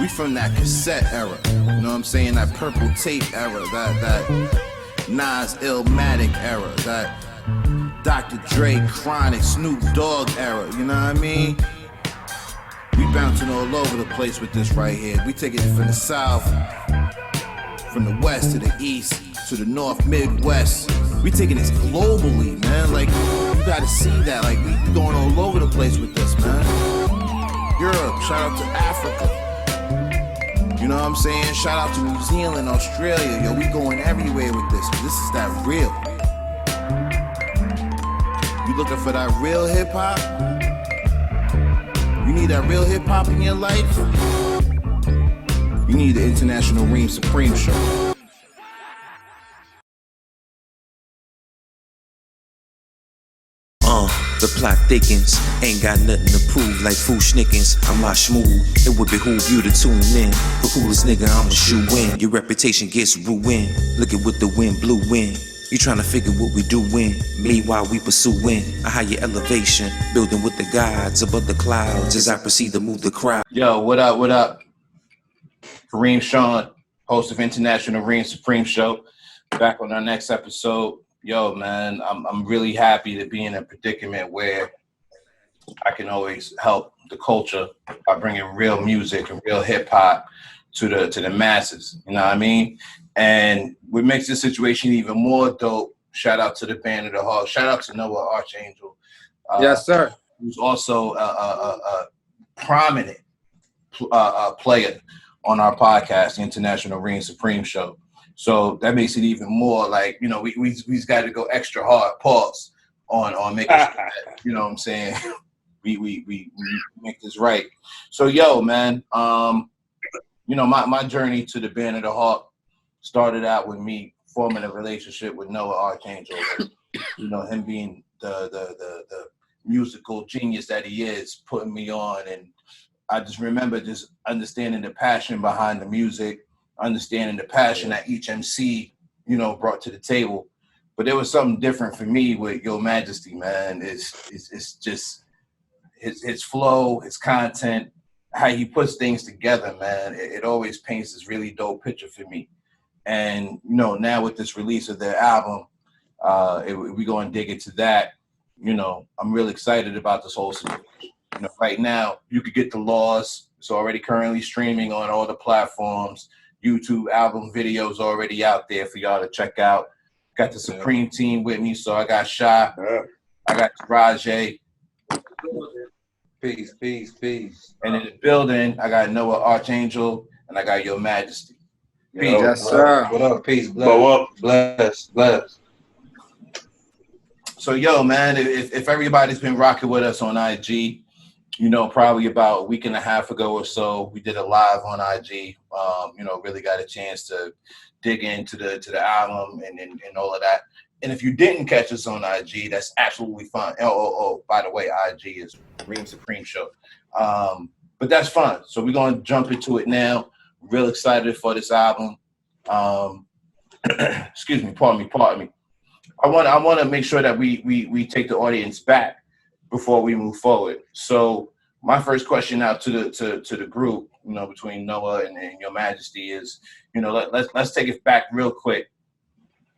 We from that cassette era, you know what I'm saying? That purple tape era, that Nas Illmatic era, that Dr. Dre, Chronic, Snoop Dogg era, you know what I mean? We bouncing all over the place with this right here. We taking it from the south, from the west to the east, to the north, midwest. We taking this globally, man. Like, you gotta see that. Like, we going all over the place with this, man. Europe, shout out to Africa. You know what I'm saying? Shout out to New Zealand, Australia. Yo, we going everywhere with this. This is that real. You looking for that real hip hop? You need that real hip hop in your life? You need the International Reem Supreme Show. The plot thickens, ain't got nothing to prove like fool schnickens. I'm not smooth, it would behoove you to tune in. For coolest nigga, I'm a shoe in. Your reputation gets ruined. Look at what the wind blew in. You tryna figure what we doing. Meanwhile, we pursuing a higher elevation, building with the gods above the clouds as I proceed to move the crowd. Yo, what up, what up? Kareem Sean, host of International Reem Supreme Show. Back on our next episode. Yo, man, I'm really happy to be in a predicament where I can always help the culture by bringing real music and real hip hop to the masses. You know what I mean? And what makes this situation even more dope, shout out to the Band of the Hawk. Shout out to Noah Archangel. Yes, sir. Who's also a prominent player on our podcast, the International Reem Supreme Show. So that makes it even more like, you know, we've got to go extra hard, pause on making sure that, you know what I'm saying, we make this right. So, yo, man, you know, my journey to the Band of the Hawk started out with me forming a relationship with Noah Archangel. You know, him being the musical genius that he is, putting me on. And I just remember just understanding the passion behind the music, understanding the passion that each MC, you know, brought to the table. But there was something different for me with Yeaux Majesty, man. It's just his flow, his content, how he puts things together, man. It always paints this really dope picture for me. And, you know, now with this release of their album, we go and dig into that. You know, I'm really excited about this whole situation. You know, right now, you could get The Laws. It's already currently streaming on all the platforms. YouTube album videos already out there for y'all to check out. Got the Supreme team with me, so I got Shy, I got Rajay. Peace. And in the building, I got Noah Archangel, and I got Yeaux Majesty. Peace. Yes, sir. What up? Peace. Bless. So, yo, man, if everybody's been rocking with us on IG, you know, probably about a week and a half ago or so, we did a live on IG. You know, really got a chance to dig into the album and all of that. And if you didn't catch us on IG, that's absolutely fine. Oh, by the way, IG is Reem Supreme Show. But that's fine. So we're going to jump into it now. Real excited for this album. Excuse me, pardon me. I want to make sure that we take the audience back before we move forward. So my first question out to the group, you know, between Noah and Yeaux Majesty is, you know, let's take it back real quick.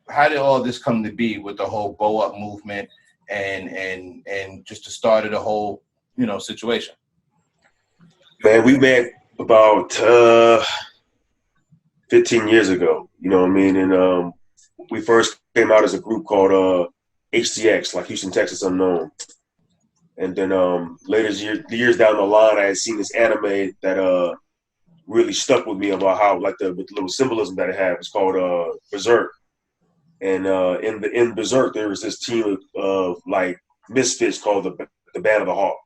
How did all this come to be with the whole Bow Up movement and just the start of the whole, you know, situation? Man, we met about 15 years ago, you know what I mean? And we first came out as a group called HTX, like Houston, Texas Unknown. And then years down the line, I had seen this anime that really stuck with me about how, like, the little symbolism that it had. It's called Berserk. And in Berserk, there was this team of like misfits called the Band of the Hawk.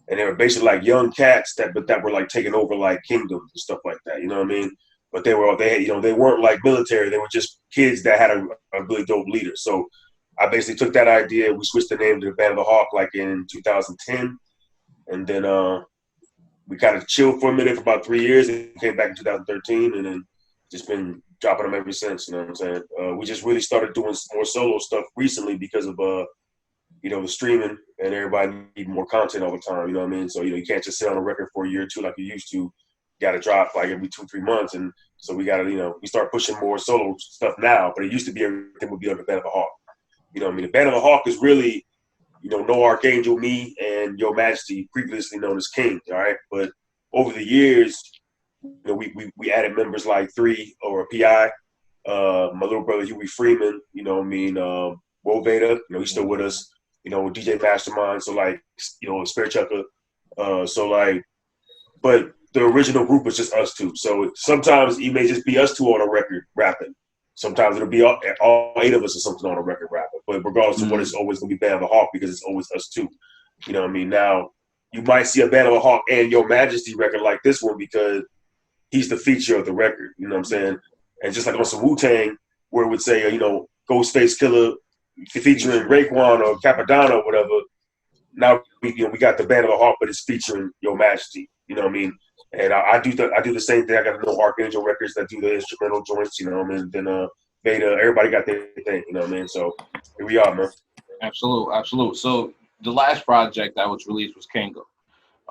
And they were basically like young cats that were like taking over like kingdoms and stuff like that. You know what I mean? But they weren't like military. They were just kids that had a really dope leader. So I basically took that idea. We switched the name to the Band of the Hawk like in 2010. And then we kind of chilled for a minute for about 3 years and came back in 2013 and then just been dropping them ever since, you know what I'm saying? We just really started doing more solo stuff recently because of, you know, the streaming and everybody need more content all the time, you know what I mean? So, you know, you can't just sit on a record for a year or two like you used to. got to drop like every 2-3 months, and so we got to we start pushing more solo stuff now. But it used to be everything would be on the Band of a Hawk. You know what I mean? The Band of a Hawk is really Noah Archangel, me, and Yeaux Majesty, previously known as King. All right, but over the years, we added members like 3 or PI, my little brother Huey Freeman. Wo Veda. He's still with us. DJ Mastermind. So like, Spare Chucker. But the original group was just us 2. So sometimes it may just be us 2 on a record rapping. Sometimes it'll be all 8 of us or something on a record rapping. But regardless of what, it's always going to be Band of a Hawk because it's always us 2. You know what I mean? Now, you might see a Band of a Hawk and Yeaux Majesty record like this one because he's the feature of the record. You know what I'm saying? And just like on some Wu-Tang, where it would say, Ghostface Killer featuring Raekwon or Capadonna or whatever. Now we got the Band of a Hawk, but it's featuring Yeaux Majesty. You know what I mean? And I do the same thing. I got Noah Archangel records that do the instrumental joints. You know what I mean? Then Beta, everybody got their thing. You know what I mean? So here we are, man. Absolute. So the last project that was released was Kango.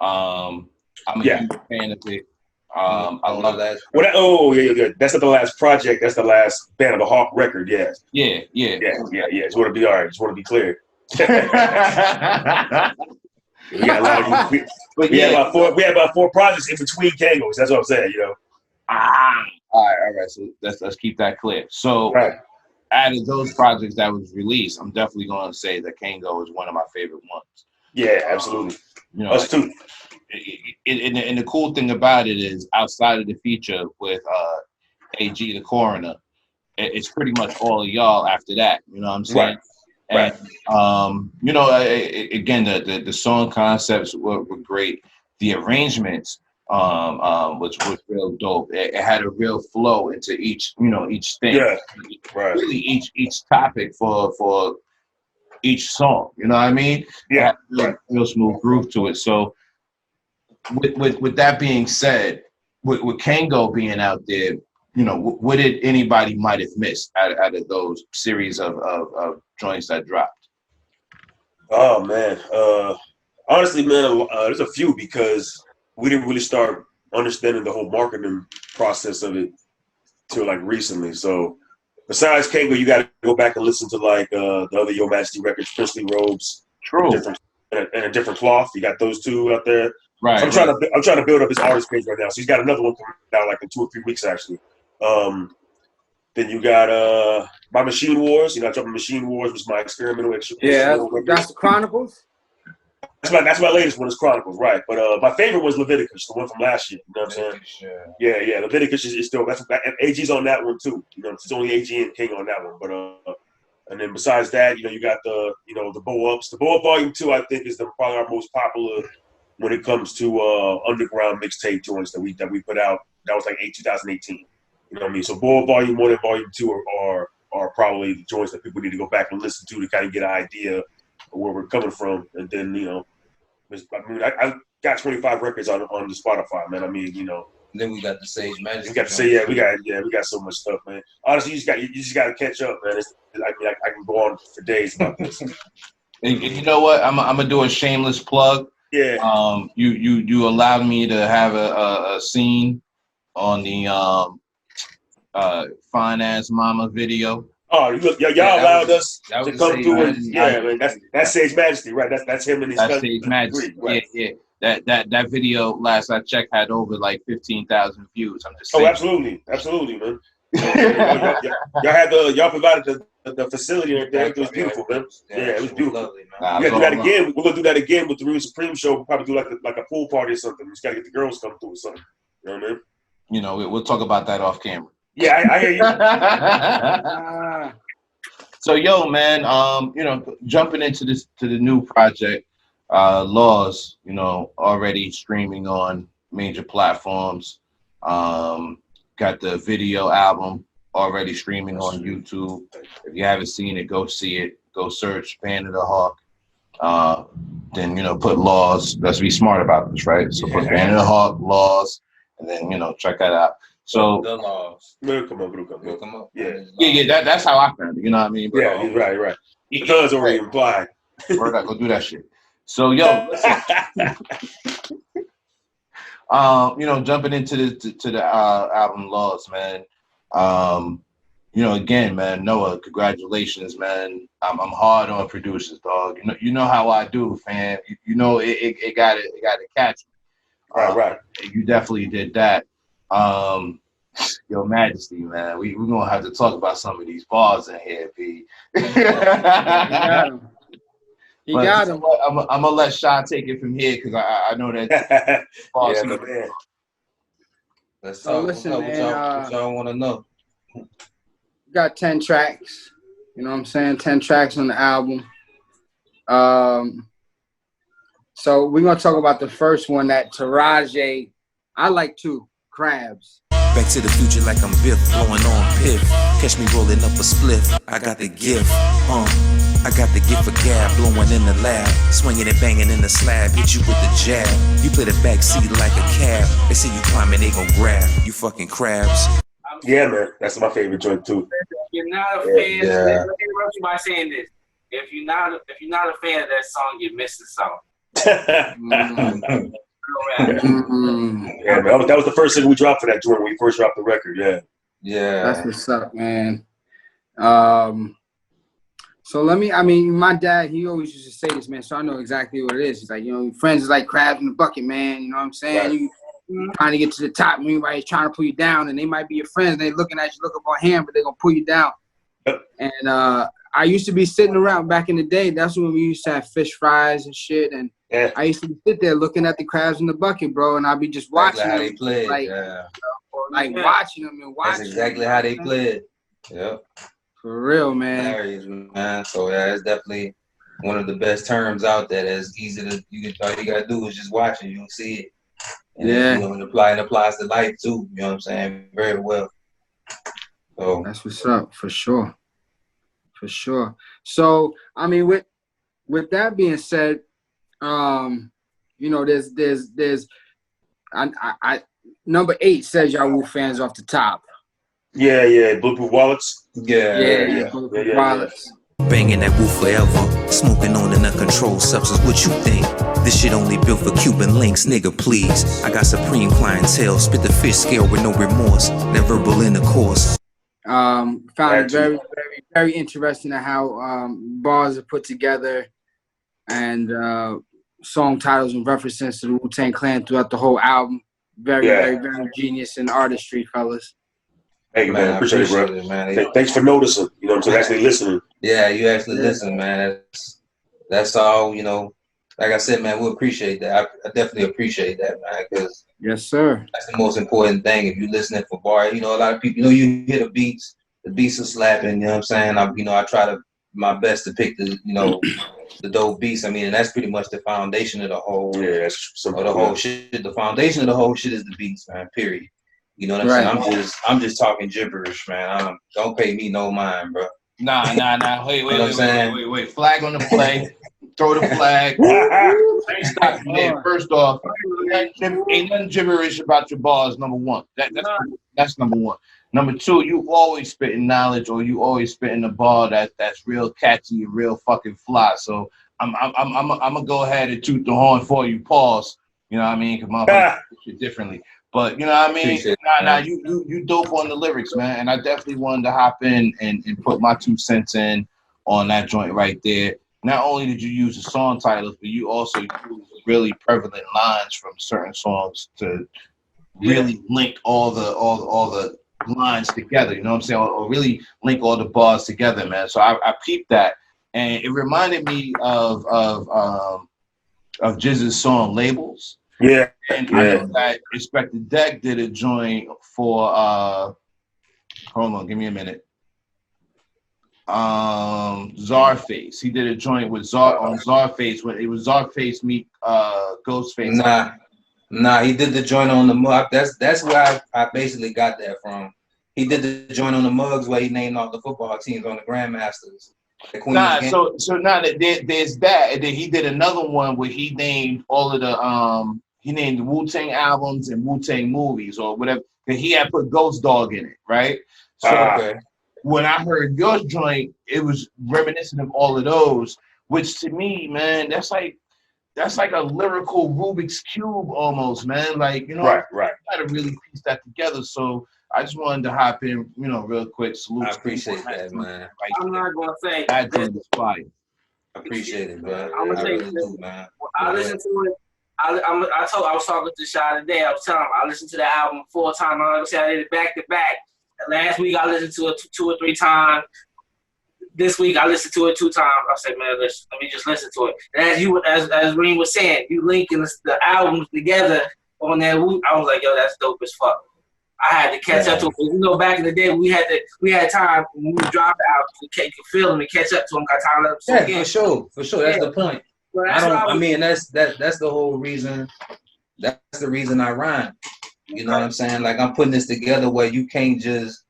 I'm a huge fan of it. I love that. Yeah. That's not the last project. That's the last Band of a Hawk record. Yes. Yeah. Just want to be all right. Just want to be clear. We got a lot of we had about 4 projects in between Kangos. That's what I'm saying. All right. So let's keep that clear. So, out of those projects that was released, I'm definitely going to say that Kango is one of my favorite ones. Yeah, absolutely. Us too. And the cool thing about it is, outside of the feature with AG the Coroner, it's pretty much all of y'all after that. You know what I'm saying? Right. And, again, the song concepts were great. The arrangements was real dope. It had a real flow into each thing. Yeah. Right. Really each topic for each song. You know what I mean? Yeah. It had real smooth groove to it. So with that being said, with Kango being out there, what did anybody might have missed out of those series of joints that dropped? Oh man, honestly, man, there's a few because we didn't really start understanding the whole marketing process of it till like recently. So besides Kango, you got to go back and listen to like the other Yeaux Majesty records, Princely Robes, True, and a different cloth. You got those 2 out there. Right. So I'm trying to build up his artist page right now. So he's got another one coming out like in 2 or 3 weeks actually. Then you got my Machine Wars. I dropped Machine Wars, was my experimental. That's the Chronicles. That's my latest one is Chronicles, right? But my favorite was Leviticus, the one from last year. You know what I'm saying? Yeah. Leviticus is still AG's on that one too. It's only AG and King on that one. But and then besides that, you got the the Bow Ups. The Bow Up Volume 2, I think, is probably our most popular when it comes to underground mixtape joints that we put out. That was like 2018. You know what I mean? So Bow Up Volume 1 and Volume 2 are probably the joints that people need to go back and listen to kind of get an idea of where we're coming from. And then, I got 25 records on the Spotify, man. And then we got the Sage Majesty. We got to say, we got so much stuff, man. Honestly, you just got to catch up, man. I can go on for days about this. And you know what? I'm gonna do a shameless plug. Yeah. You allowed me to have a scene on the Fine Ass Mama video. Oh, y'all allowed us to come through it. Yeah, man. That's Sage Majesty, right? That's him and his cousin. That's Sage Majesty. Right. Yeah. That video, last I checked, had over like 15,000 views. I'm just saying. Oh, absolutely, man. Y'all provided the facility and everything. It was beautiful, man. Yeah, it was beautiful. Lovely, man. We gotta do that again. We're gonna do that again with the Reem Supreme Show. We'll probably do like a pool party or something. We just gotta get the girls come through or something. You know what I mean? We'll talk about that off camera. Yeah, I hear you. So, man, jumping into the new project, Laws, already streaming on major platforms. Got the video album already streaming on YouTube. If you haven't seen it, go see it. Go search Band of the Hawk. Then, put Laws. Let's be smart about this, right? So put Band of the Hawk, Laws, and then, check that out. So the Laws. It'll come up. Yeah. That's how I found it. You know what I mean? But, yeah, right. The does already implied. We're not gonna do that shit. So listen. Jumping into the album Lost, man. Again, man, Noah, congratulations, man. I'm hard on producers, dog. You know how I do, fam. It got to catch me. Right. You definitely did that. Yeaux Majesty, man. We're gonna have to talk about some of these bars in here, P. He got him. I'm gonna let Sean take it from here because I know that. Yeah, man. Let's So talk. listen, what man, y'all want to know? Got 10 tracks. You know what I'm saying? 10 tracks on the album. So we're gonna talk about the first one that Taraji. I like too. Crabs. Back to the future like I'm Biff, blowing on piff. Catch me rolling up a spliff. I got the gift. I got the gift for gab, blowing in the lab, swinging and banging in the slab, hit you with the jab. You play the back seat like a cab. They see you climbing, they gon' grab. You fucking crabs. Yeah, man, that's my favorite joint too. If you're not a fan, let me interrupt you by saying this. If you're not a fan of that song, you missed the song. Yeah, man, that was the first thing we dropped for that joint when we first dropped the record. Yeah. That's what's up, man. So my dad, he always used to say this, man, so I know exactly what it is. He's like, friends is like crabs in the bucket, man. You know what I'm saying? Right. You trying to get to the top, and everybody's trying to pull you down, and they might be your friends. They looking at you, looking for a hand, but they're going to pull you down. Yep. And I used to be sitting around back in the day. That's when we used to have fish fries and shit. And I used to sit there looking at the crabs in the bucket, bro, and I'd be just watching how them. they played. Watching them and watching That's exactly them, how they played. Yep. For real, man. Hilarious, man. So yeah, it's definitely one of the best terms out there. That's easy to all you gotta do is just watch it. You'll see it. And it applies to life too. You know what I'm saying? Very well. So that's what's up, for sure. For sure. So with that being said, there's number 8 says y'all Wu fans off the top. Yeah. Bluetooth wallets. Yeah. Wallets. Banging that woo forever, smoking on an uncontrolled substance. What you think? This shit only built for Cuban links, nigga, please. I got supreme clientele, spit the fish scale with no remorse. That verbal intercourse. Found it very, very, very interesting at how bars are put together and song titles and references to the Wu-Tang Clan throughout the whole album. Very, very, very genius in artistry, fellas. Thank you, man. I appreciate it, bro. Man. Thanks for noticing. You know what I'm saying? Actually listening. Yeah, you actually listen, man. That's all, Like I said, man, we appreciate that. I definitely appreciate that, man, because yes, sir. That's the most important thing. If you're listening for bar, a lot of people, you hear the beats are slapping, you know what I'm saying? I try my best to pick the dope beats. And that's pretty much the foundation of the whole, whole shit. The foundation of the whole shit is the beats, man, period. You know what I'm saying? I'm just talking gibberish, man. Don't pay me no mind, bro. Nah. Wait. Flag on the play. Throw the flag. Stop you there. First off, ain't nothing gibberish about your bars. Number one, that's number one. Number two, you always spitting knowledge, or you always spitting a bar that's real catchy and real fucking fly. So I'm gonna go ahead and toot the horn for you. Pause. You know what I mean? Because my shit differently. But you know what I mean? You dope on the lyrics, man. And I definitely wanted to hop in and put my 2 cents in on that joint right there. Not only did you use the song titles, but you also used really prevalent lines from certain songs to really link all the lines together. You know what I'm saying? Or really link all the bars together, man. So I peeped that, and it reminded me of Jizz's song Labels. Yeah. And I know that Inspector Deck did a joint for hold on, give me a minute. Czarface. He did a joint with Czarface when it was Czarface meet Ghostface. Nah, he did the joint on the mug. That's where I basically got that from. He did the joint on the mugs where he named all the football teams on the Grandmasters. There's that. And then he did another one where he named all of the he named the Wu-Tang albums and Wu-Tang movies or whatever. And he had put Ghost Dog in it, right? So when I heard your joint, it was reminiscent of all of those, which to me, man, that's that's like a lyrical Rubik's Cube almost, man. Like, you know, Right. I gotta really piece that together. So I just wanted to hop in, you know, real quick. Salute. I appreciate that, man. I'm not gonna say That joint is fire. Appreciate it, bro. I'm gonna I say really this. do, man. I listened to it. I was talking to Shy today. I was telling him I listened to the album 4 times. I'm not gonna say I did it back to back. Last week I listened to it 2 or 3 times. This week I listened to it 2 times. I said, man, let me just listen to it. And as Reem was saying, you linking the albums together on that. I was like, yo, that's dope as fuck. I had to catch up to him. You know, back in the day, we had time when we dropped the album to feel them and catch up to them. Got time to let them for sure. That's the point. Well, that's that's the whole reason. That's the reason I rhyme. You know what I'm saying? Like, I'm putting this together where you can't just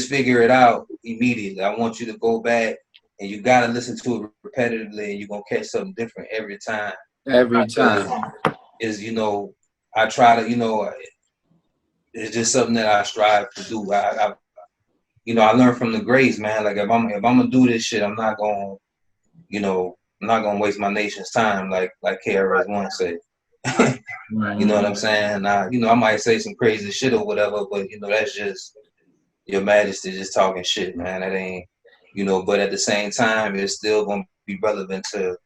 figure it out immediately. I want you to go back and you gotta listen to it repetitively, and you're gonna catch something different every time. Every time is, you know, I try to, you know, it's just something that I strive to do. I you know, I learned from the greats, man. Like, if I'm gonna do this shit, I'm not gonna waste my nation's time, like KRS-One said. You know what I'm saying? You know, I might say some crazy shit or whatever, but you know, that's just Your Majesty just talking shit, man. That ain't, you know. But at the same time, it's still gonna be relevant to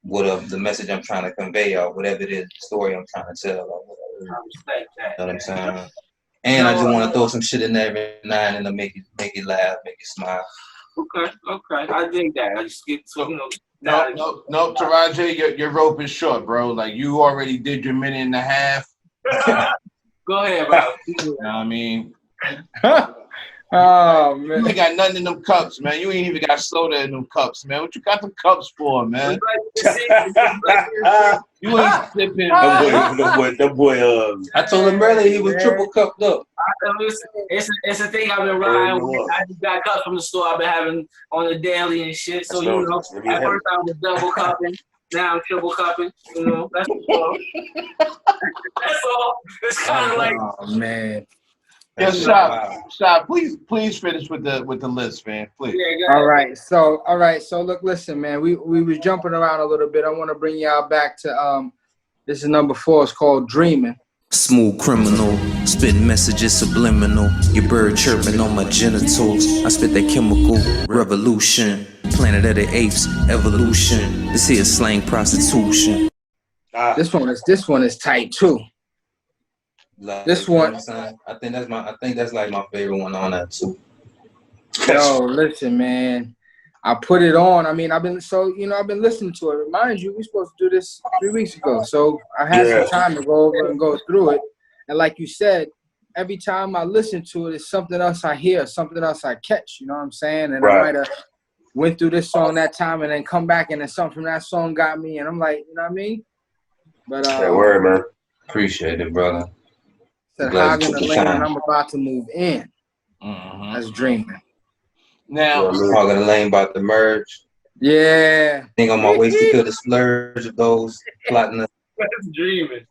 what the message I'm trying to convey, or whatever it is, the story I'm trying to tell, or whatever. I respect that. You know what I'm saying? And I just want to throw some shit in there every now and then to make you laugh, make you smile. Okay. I dig that. I just get to, you know. No, Taraji, your rope is short, bro. Like, you already did your 1.5 minutes. Go ahead, bro. You know what I mean? Oh You man, ain't got nothing in them cups, man. You ain't even got soda in them cups, man. What you got them cups for, man? You ain't sipping. That boy. I told him earlier he was triple cupped up. It's a thing I've been riding with. I just got cups from the store I've been having on the daily and shit. So, you know, at first I was double cupping. Now I'm triple cupping. You know, that's all. That's all. It's kind of like. oh man. Yes, Shop. Please finish with the list, man. Please. Yeah, All right. So look, listen, man. We was jumping around a little bit. I want to bring y'all back to this is number 4. It's called Dreaming. Smooth criminal, spitting messages subliminal. Your bird chirping on my genitals. I spit that chemical revolution. Planet of the Apes, evolution. This here is slang prostitution. This one is tight too. Like, This you know one- what I'm saying? I think that's like my favorite one on that too. Yo, listen, man. I put it on. I mean, I've been listening to it. Mind you, we supposed to do this 3 weeks ago. So I had some time to go over and go through it. And like you said, every time I listen to it, it's something else I hear, something else I catch. You know what I'm saying? And I might have went through this song that time and then come back and then something from that song got me. And I'm like, you know what I mean? But word, man. Appreciate it, brother. said, Glad Hog in you the took the lane time. and I'm about to move in. Mm-hmm. That's Dreaming. Now, Hog in the Lane about to merge. Yeah. Think on my ways to kill the splurge of those plotting. That's Dreaming.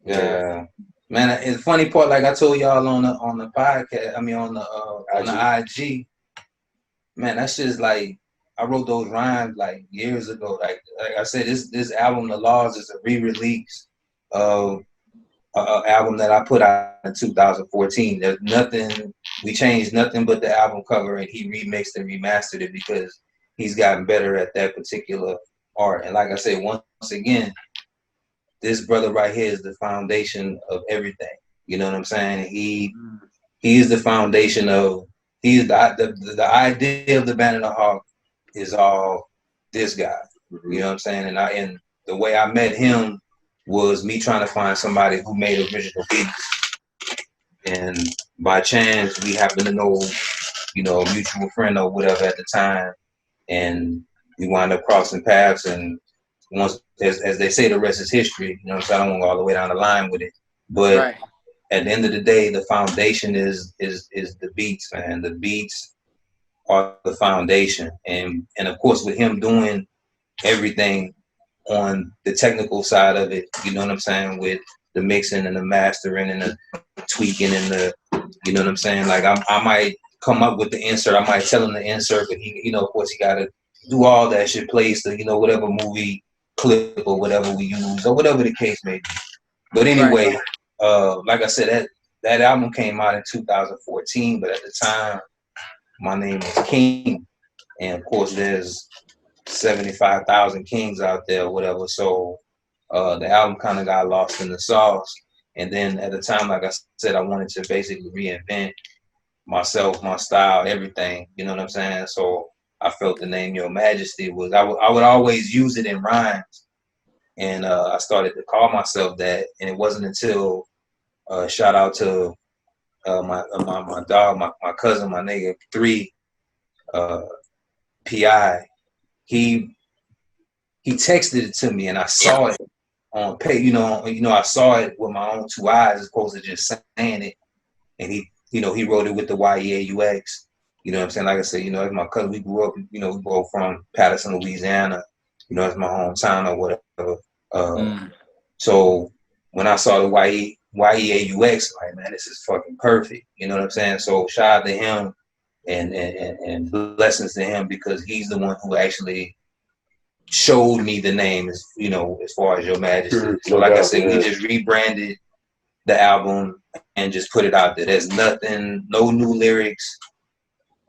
Yeah, man. And the funny part, like I told y'all on the podcast, I mean on the IG, man, that's just like I wrote those rhymes like years ago. Like I said, this album, The Laws, is a re-release of an album that I put out in 2014. There's nothing, we changed nothing but the album cover, and he remixed and remastered it because he's gotten better at that particular art. And like I said, once again, this brother right here is the foundation of everything. You know what I'm saying? He is the foundation of, he is the idea of the Band of the Hawk is all this guy. You know what I'm saying? And the way I met him was me trying to find somebody who made original beats. And by chance, we happened to know, you know, a mutual friend or whatever at the time. And we wound up crossing paths. And once, as they say, the rest is history. You know what I'm saying? I don't want to go all the way down the line with it. But at the end of the day, the foundation is the beats, man. The beats are the foundation. And of course, with him doing everything on the technical side of it, you know what I'm saying, with the mixing and the mastering and the tweaking and the, you know what I'm saying, like I might come up with the insert, I might tell him to insert, but he, you know, of course he got to do all that shit, place the, you know, whatever movie clip or whatever we use or whatever the case may be. But anyway, like I said, that album came out in 2014, but at the time, my name was King. And of course, there's 75,000 Kings out there or whatever. So the album kind of got lost in the sauce. And then at the time, like I said, I wanted to basically reinvent myself, my style, everything. You know what I'm saying? So I felt the name Yeaux Majesty was, I would always use it in rhymes. And I started to call myself that. And it wasn't until, shout out to my dog, my cousin, my nigga, 3, P.I., he texted it to me and I saw it on page, you know, I saw it with my own 2 eyes as opposed to just saying it. And he wrote it with the YEAUX. You know what I'm saying? Like I said, it's my cousin. We grew up, we both from Patterson, Louisiana. It's my hometown or whatever. So when I saw the YEAUX, like, man, this is fucking perfect. You know what I'm saying? So shout out to him and blessings to him because he's the one who actually showed me the name, as far as Yeaux Majesty. So like I said, we just rebranded the album and just put it out there. There's nothing, no new lyrics.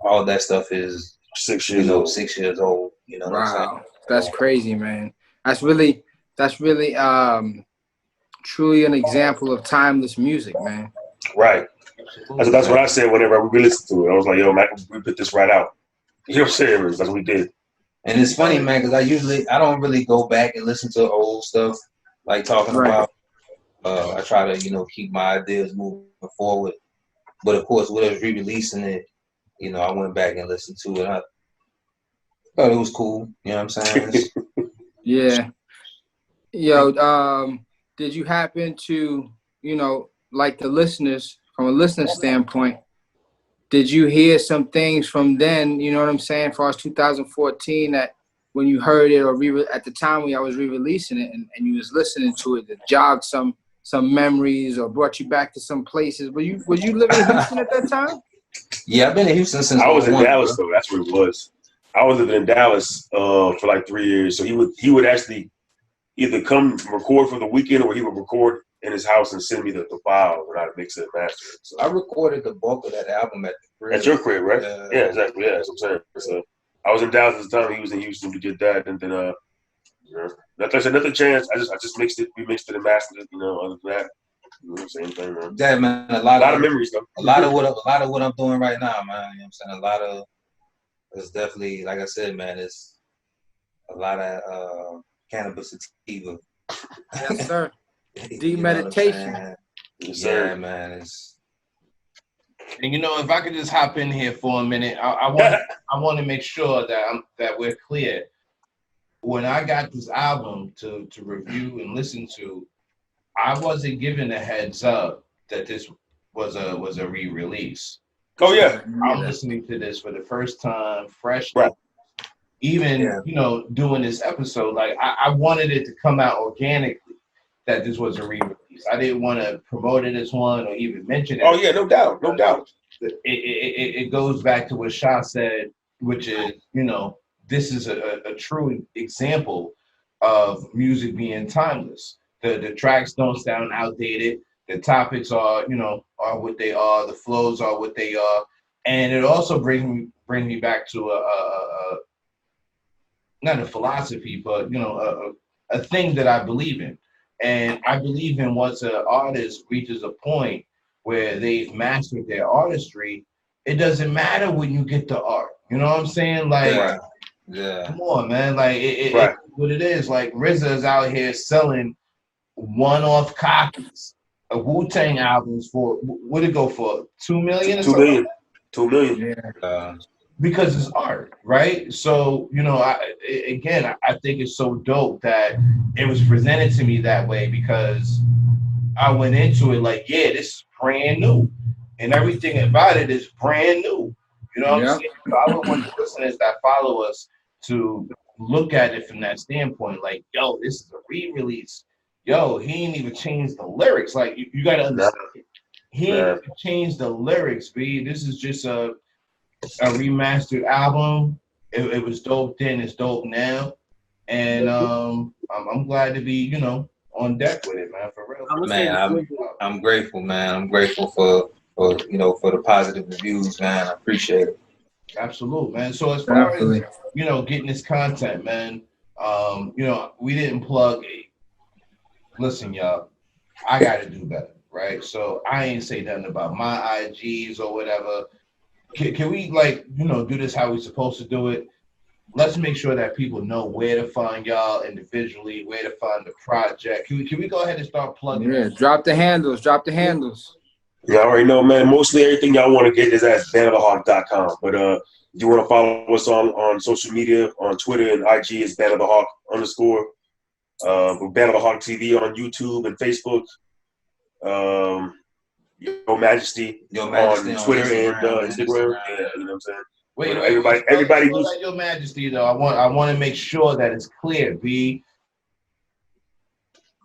All that stuff is 6 years old. 6 years old. You know what I'm saying? That's crazy, man. That's really truly an example of timeless music, man. Right. That's what I said whenever we listened to it. I was like, yo, man, we put this right out. You know what I'm saying? That's what we did. And it's funny, man, because I don't really go back and listen to old stuff like talking about. I try to, keep my ideas moving forward. But of course, when I was re-releasing it, I went back and listened to it. I thought it was cool. You know what I'm saying? Yeah. Yo, did you happen to, like the listeners, from a listener standpoint, did you hear some things from then, you know what I'm saying, as far as 2014, that when you heard it or at the time when I was re-releasing it and you was listening to it, that jogged some memories or brought you back to some places? Was you living in Houston at that time? Yeah, I've been in Houston since I was in Dallas, though. That's where it was. I was living in Dallas for like 3 years. So he would actually either come record for the weekend or he would record in his house and send me the file when I mix it and master it. So I recorded the bulk of that album at the crib. At your crib, right? Yeah, exactly. Yeah, that's what I'm saying. So I was in Dallas at the time. He was in Houston to get that, and then like I said, nothing changed. I just mixed it. We mixed it and mastered it. Other than that, same thing, man. Yeah, man. A lot of memories, though. A lot of what I'm doing right now, man. You know what I'm saying? It's definitely, like I said, man. It's a lot of cannabis sativa. Yes, sir. Deep meditation. Yes, sir. Yeah, man. And if I could just hop in here for a minute, I want to make sure that we're clear. When I got this album to review and listen to, I wasn't given a heads up that this was a re-release. Oh yeah, I'm listening to this for the first time, fresh. Right. Even doing this episode, like I wanted it to come out organically that this was a re-release. I didn't want to promote it as one or even mention it. Oh yeah, no doubt. It goes back to what Shah said, which is, this is a true example of music being timeless. The tracks don't sound outdated. The topics are what they are. The flows are what they are. And it also brings me back to a not a philosophy, but a thing that I believe in. And I believe in once an artist reaches a point where they've mastered their artistry, it doesn't matter when you get the art. You know what I'm saying? Like, come on, man. Like, it's what it is. Like, RZA is out here selling one-off copies of Wu-Tang albums for, what did it go for? 2 million or something? 2 million. Yeah. Because it's art, right? So, I think it's so dope that it was presented to me that way, because I went into it like, yeah, this is brand new. And everything about it is brand new. You know what I'm saying? So I would want the listeners that follow us to look at it from that standpoint. Like, yo, this is a re-release. Yo, he ain't even changed the lyrics. Like, you got to understand. He ain't even changed the lyrics, B. This is just a remastered album. It was dope then, it's dope now. and I'm glad to be, on deck with it, man. For real. Man, I'm grateful, man. I'm grateful for the positive reviews, man. I appreciate it. Absolutely, man. So as far as getting this content, man, we didn't plug it. Listen, y'all, I gotta do better, right? So I ain't say nothing about my IGs or whatever. Can we do this how we supposed to do it? Let's make sure that people know where to find y'all individually, where to find the project. Can we go ahead and start plugging? Yeah, drop the handles. You already know, man. Mostly everything y'all want to get is at bandofthehawk.com. But if you want to follow us on social media, on Twitter and IG, is bandofthehawk_. Band of the Hawk TV on YouTube and Facebook. Yeaux Majesty on Twitter and Instagram. Yeah, you know what I'm saying? Wait, everybody who's Your Majesty, though, I want to make sure that it's clear. B.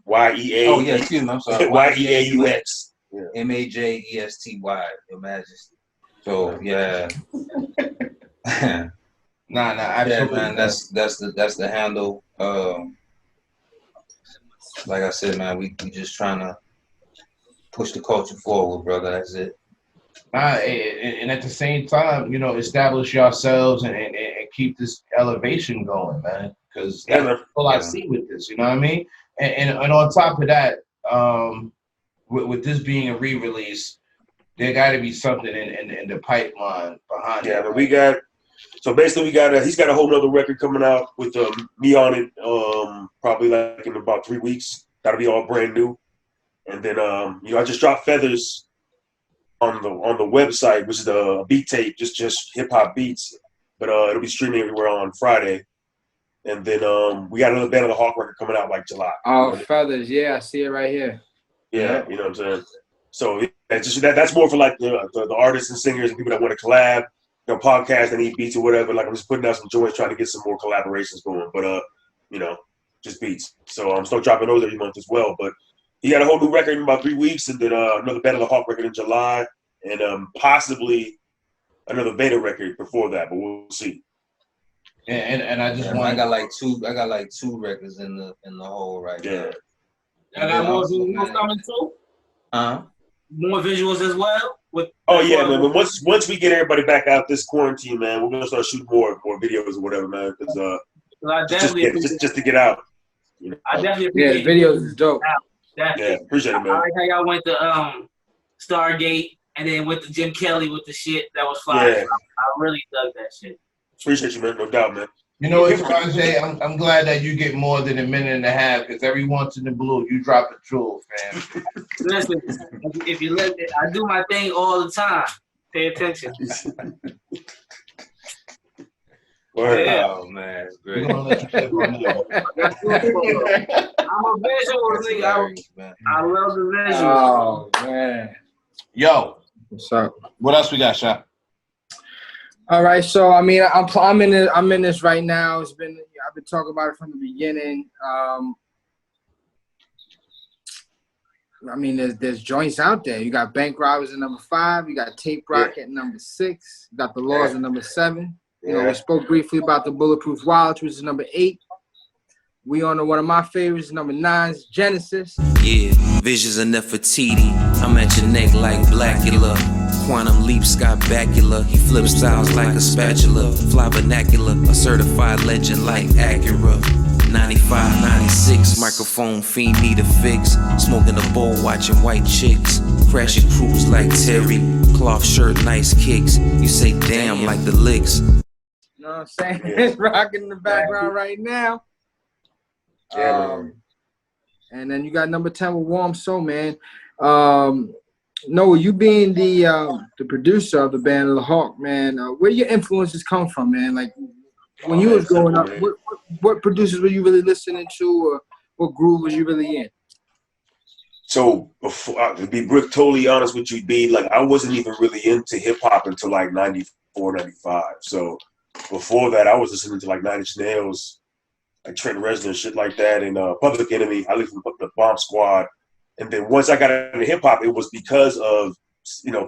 YEA. Oh yeah, excuse me. I'm sorry. YEAUX. MAJESTY. Your Majesty. So yeah. Nah, absolutely. Yeah, man. That's the handle. Like I said, man, we just trying to push the culture forward, brother. That's it. And at the same time, establish yourselves and keep this elevation going, man. Because that's all I see with this, you know what I mean? And on top of that, with this being a re-release, there got to be something in the pipeline behind it. Yeah, but he's got a whole nother record coming out with me on it, probably like in about 3 weeks. That'll be all brand new. And then I just dropped Feathers on the website, which is the beat tape, just hip hop beats. But it'll be streaming everywhere on Friday. And then we got another Band of the Hawk record coming out like July. Oh, Feathers, yeah, I see it right here. Yeah, you know what I'm saying. So that's more for like the artists and singers and people that want to collab, podcast and eat beats or whatever. Like I'm just putting out some joints, trying to get some more collaborations going. But just beats. So I'm still dropping those every month as well. But he got a whole new record in about 3 weeks, and then another Band of the Hawk record in July, and possibly another Beta record before that. But we'll see. And I just want. I got like two records in the hole right now. I got more visuals coming too. More visuals as well. Man. But once we get everybody back out this quarantine, man, we're gonna start shooting more videos or whatever, man. Because just to get out. I definitely appreciate videos is dope. Yeah, appreciate it, man. I like how y'all went to Stargate and then went to Jim Kelly with the shit that was fire. Yeah. I really dug that shit. Appreciate you, man. No doubt, man. You know what, Rajay? I'm glad that you get more than a minute and a half because every once in the blue you drop a jewel, fam. Listen, if you let it, I do my thing all the time. Pay attention. Oh man, it's great. I'm a visual nigga. I love the visuals. Oh man. Yo, what's up? What else we got, Sha? All right, so I'm in this right now. I've been talking about it from the beginning. There's joints out there. You got Bank Robbers at number 5. You got Tape Rock at number 6. You got The Laws at number 7. We spoke briefly about the Bulletproof Wallets, which is number 8. We on one of my favorites, number 9, Genesis. Yeah, visions of Nefertiti. I'm at your neck like Blackula. Quantum leap, Scott Bakula. He flips styles like a spatula. Fly vernacular, a certified legend like Acura. 95, 96, microphone fiend need a fix. Smoking a bowl, watching white chicks. Crashing crews like Terry. Cloth shirt, nice kicks. You say damn like the licks. You know what I'm saying? It's rocking in the background right now. And then you got number 10 with Warm Soul, man. Noah, you being the producer of the Band of the Hawk, man, where your influences come from, man? Like when you was growing up, what producers were you really listening to, or what groove was you really in? So before, to be totally honest with you, B, like I wasn't even really into hip hop until like 94, 95. So before that, I was listening to like Nine Inch Nails, like Trent Reznor, shit like that, and Public Enemy. I listened to the Bomb Squad. And then once I got into hip hop, it was because of,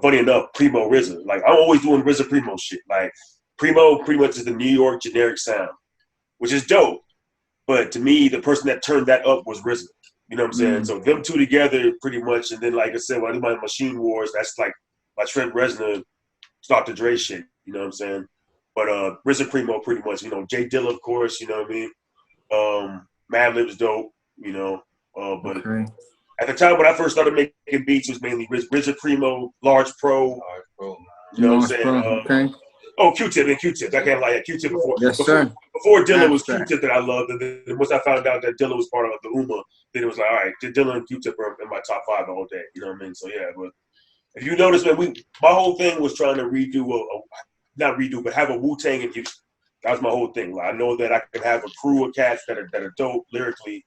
funny enough, Primo RZA. Like I'm always doing RZA Primo shit. Like Primo pretty much is the New York generic sound, which is dope. But to me, the person that turned that up was RZA. You know what I'm saying? So them two together pretty much. And then, like I said, when I do my Machine Wars, that's like my Trent Reznor, Dr. Dre shit. You know what I'm saying? But RZA Primo pretty much, you know, Jay Dilla, of course, you know what I mean? Madlib's dope, you know. But at the time when I first started making beats, it was mainly RZA Primo, Large Pro. You know what I'm saying? Oh, Q-Tip. I can't lie. Q-Tip before. Yes, sir. Before Dilla was Q-Tip that I loved. And then once I found out that Dilla was part of the Uma, then it was like, all right, Dilla and Q-Tip are in my top 5 the whole day. You know what I mean? So, yeah. But if you notice, man, my whole thing was trying to not redo, but have a Wu-Tang in Houston. That was my whole thing. Like, I know that I can have a crew of cats that are dope lyrically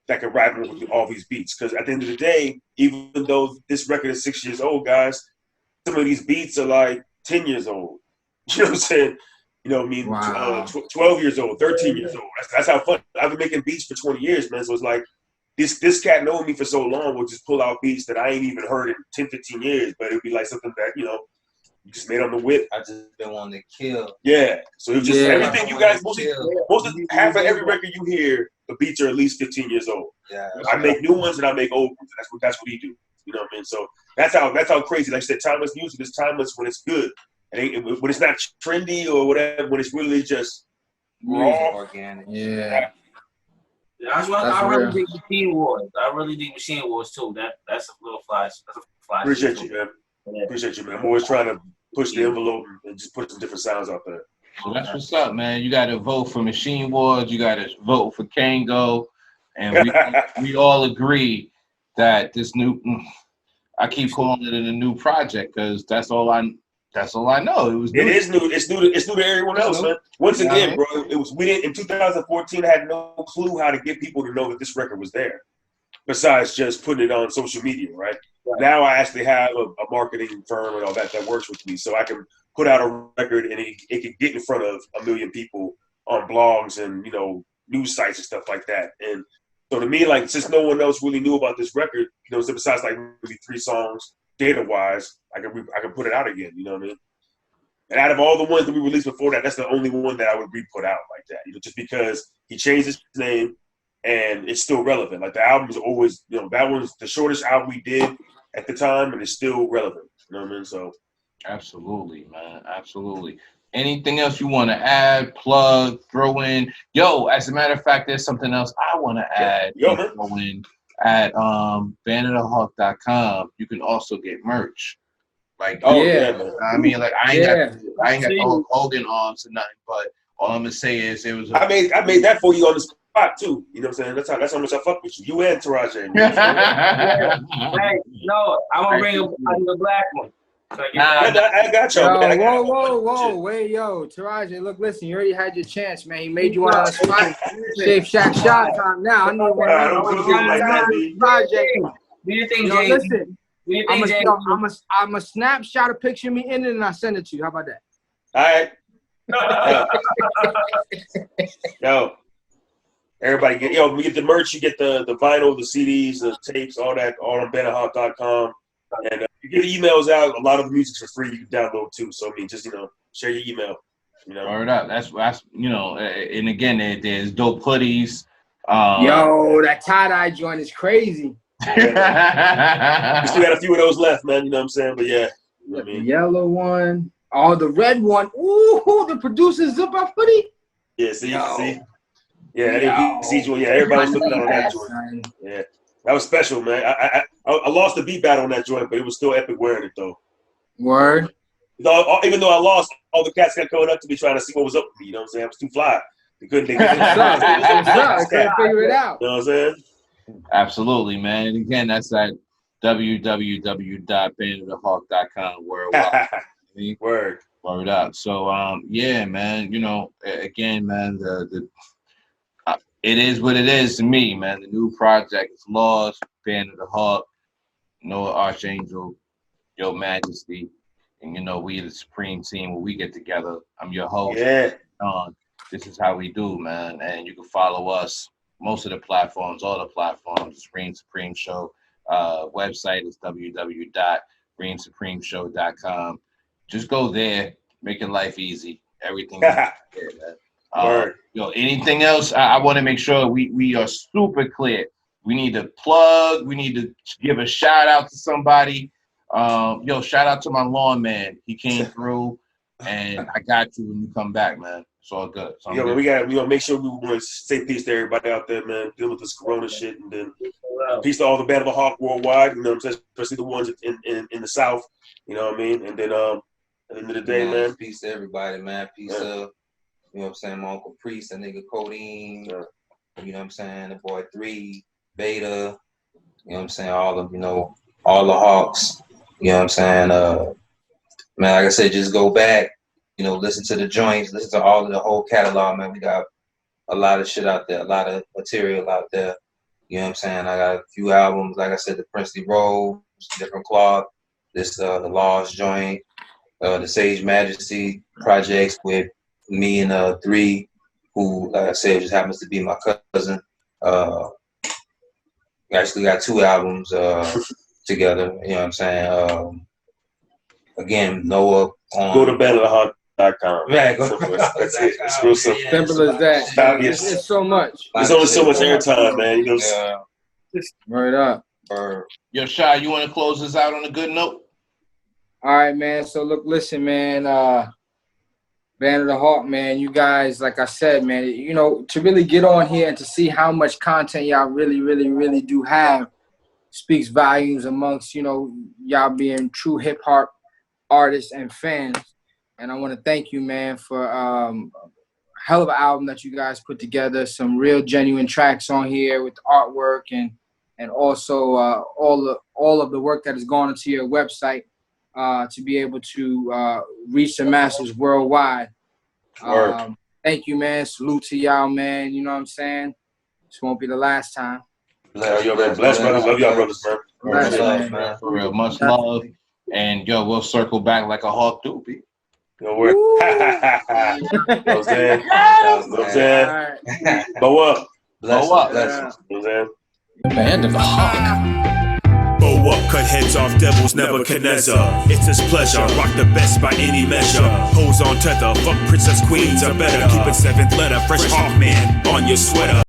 that can rap with all these beats. Because at the end of the day, even though this record is 6 years old, guys, some of these beats are like 10 years old. You know what I'm saying? You know what I mean? Wow. 12 years old, 13 years old. That's how fun. I've been making beats for 20 years, man. So it's like this cat knowing me for so long will just pull out beats that I ain't even heard in 10, 15 years. But it would be like something that, you know, you just made on the whip. I just been wanting to kill. Yeah. So it was just everything you guys, half of every record you hear, the beats are at least 15 years old. Yeah. I make new ones and I make old ones. That's what he do. You know what I mean? So that's how crazy. Like I said, timeless music is timeless when it's good. When it's not trendy or whatever, when it's really just raw, organic. Yeah. That's why I really dig Machine Wars. I really dig Machine Wars too. That's a little flash. That's a flash. Appreciate you, man. Appreciate you, man. I'm always trying to push the envelope and just put some different sounds out there. So that's what's up, man. You got to vote for Machine Wars. You got to vote for Kango, and we all agree that this new. I keep calling it a new project because that's all I know. It is new. It's new to everyone else, man. Once again, bro, we didn't in 2014. I had no clue how to get people to know that this record was there. Besides just putting it on social media, right? Now I actually have a marketing firm and all that works with me, so I can put out a record and it can get in front of 1 million people on blogs and, you know, news sites and stuff like that. And so to me, like, since no one else really knew about this record, you know, so besides like maybe 3 songs data-wise, I can put it out again. You know what I mean? And out of all the ones that we released before that, that's the only one that I would re-put out like that. You know, just because he changed his name and it's still relevant. Like the album is always, you know, that was the shortest album we did at the time, and it's still relevant. You know what I mean? So, absolutely, man, absolutely. Anything else you want to add, plug, throw in? Yo, as a matter of fact, there's something else I want to add. Yo, man. Throw in at bandofthehawk.com. You can also get merch. Like, man. I mean, like I ain't got Hulk Hogan arms or nothing, but all I'm gonna say is it was. I made that for you on the spot too. You know what I'm saying? That's how much I fuck with you. You and Taraji. Hey, no, I'm gonna bring a black one. I got y'all. Whoa, wait, yo, Taraji, look, listen, you already had your chance, man. He made you on the spot. Safe shot time now. I need one project. Do you think, Jay? Jay? Listen, I'm a snapshot a picture of me in it and I send it to you. How about that? All right. Yo, everybody we get the merch, you get the vinyl, the CDs, the tapes, all that, all on bandofthehawk.com. And you get the emails out. A lot of the music's for free. You can download too. So I mean, just share your email. You know, word up. That's and again, there's dope hoodies. Yo, that tie-dye joint is crazy. We still got a few of those left, man. You know what I'm saying? But yeah, you know what I mean? The yellow one. Oh, the red one. Ooh, the producer's zip-up hoodie. Yeah, see. Yeah, everybody was looking on that joint. Yeah, that was special, man. I lost the beat battle on that joint, but it was still epic wearing it though. Word. Even though I lost, all the cats got coming up to me trying to see what was up with me. You know what I'm saying? I was too fly. They couldn't figure it out. You know what I'm saying? Absolutely, man. And again, that's at www.bandofthehawk.com worldwide. Word up. So yeah, man, again, man, the it is what it is to me, man. The new project is Lost, Band of the Hawk, Noah Archangel, Yeaux Majesty, and we the Supreme Team when we get together. I'm your host. Yeah. This is how we do, man. And you can follow us most of the platforms, all the platforms, Reem Supreme Show. Website is www.reemsupremeshow.com. Just go there, make your life easy. Everything there, man. Anything else? I want to make sure we are super clear. We need to plug. We need to give a shout out to somebody. Shout out to my lawn man. He came through, and I got you when you come back, man. It's all good. We gotta make sure we want to say peace to everybody out there, man. Dealing with this Corona shit, and then peace to all the Band of a Hawk worldwide. You know what I'm saying? Especially the ones in the South. You know what I mean? And then at the end of the day, man, peace to everybody, man. Peace to, you know what I'm saying, my Uncle Priest, that nigga Codeine. You know what I'm saying? The boy 3, Beta. You know what I'm saying? All the Hawks. You know what I'm saying? Man, like I said, just go back. Listen to the joints, listen to all of the whole catalog, man. We got a lot of shit out there, a lot of material out there. You know what I'm saying? I got a few albums, like I said, the Princely Rose, Different Cloth, this the Lost joint, the Sage Majesty projects with me and 3, who, like I said, just happens to be my cousin. We actually got 2 albums together. You know what I'm saying? Again, Noah on. Go to bandofthehawk.com. Right, it's real simple. Simple as that. It's so much. There's only so much airtime, man. You know. Word up. Yo, Shy, you want to close this out on a good note? All right, man. So listen, man. Band of the Hawk, man. You guys, like I said, man. To really get on here and to see how much content y'all really, really, really do have speaks volumes amongst y'all being true hip hop artists and fans. And I want to thank you, man, for a hell of an album that you guys put together. Some real genuine tracks on here with artwork and also all of the work that has gone into your website to be able to reach the masses worldwide. Thank you, man. Salute to y'all, man. You know what I'm saying? This won't be the last time. Bless, brothers. Love y'all, brothers, man. Much love, man. For real, much love. And we'll circle back like a hawk do, people. Don't worry. You know what I'm saying? Bow up. Bless you know what I'm saying? Band of a Hawk. Bow up, cut heads off devils, Nebuchadnezzar. It's his pleasure, rock the best by any measure. Hose on tether, fuck princess queens are better. Keep it 7th letter, fresh Hawkman on your sweater.